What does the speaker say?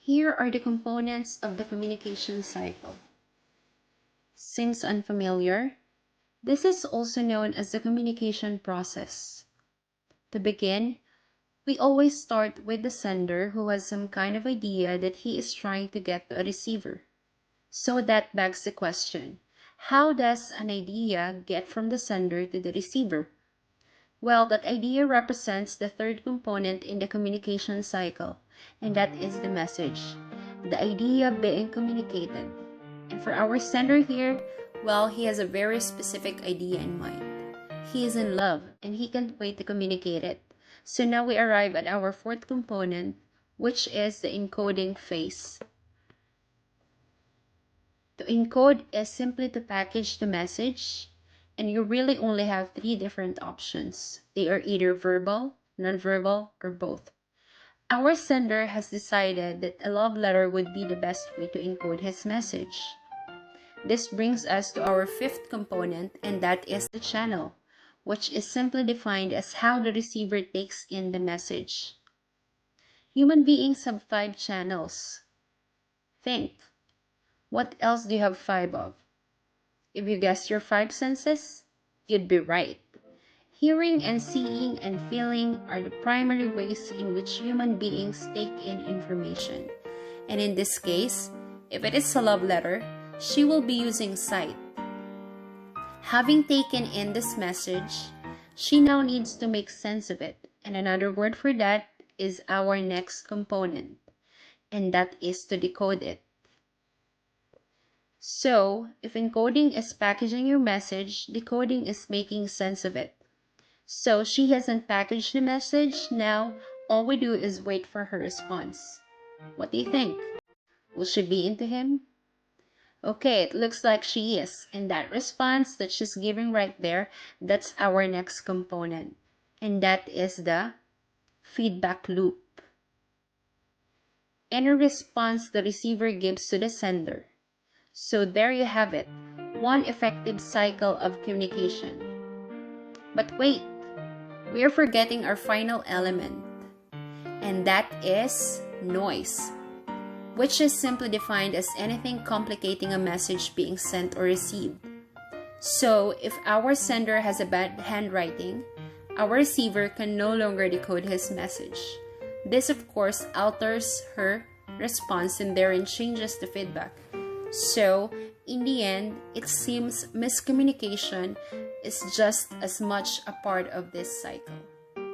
Here are the components of the communication cycle. Seems unfamiliar? This is also known as the communication process. To begin, we always start with the sender who has some kind of idea that he is trying to get to a receiver. So that begs the question, how does an idea get from the sender to the receiver? Well, that idea represents the third component in the communication cycle, and that is the message, the idea being communicated. And for our sender here, well, he has a very specific idea in mind. He is in love, and he can't wait to communicate it. So now we arrive at our fourth component, which is the encoding phase. To encode is simply to package the message, and you really only have three different options. They are either verbal, nonverbal, or both. Our sender has decided that a love letter would be the best way to encode his message. This brings us to our fifth component, and that is the channel, which is simply defined as how the receiver takes in the message. Human beings have 5 channels. Think. What else do you have 5 of? If you guessed your 5 senses, you'd be right. Hearing and seeing and feeling are the primary ways in which human beings take in information. And in this case, if it is a love letter, she will be using sight. Having taken in this message, she now needs to make sense of it. And another word for that is our next component, and that is to decode it. So, if encoding is packaging your message, decoding is making sense of it. So, she hasn't packaged the message. Now, all we do is wait for her response. What do you think? Will she be into him? Okay, it looks like she is. And that response that she's giving right there, that's our next component. And that is the feedback loop. Any response the receiver gives to the sender. So there you have it, one effective cycle of communication. But wait, we are forgetting our final element, and that is noise, which is simply defined as anything complicating a message being sent or received. So if our sender has a bad handwriting, our receiver can no longer decode his message. This of course alters her response and therein changes the feedback. So, in the end, it seems miscommunication is just as much a part of this cycle.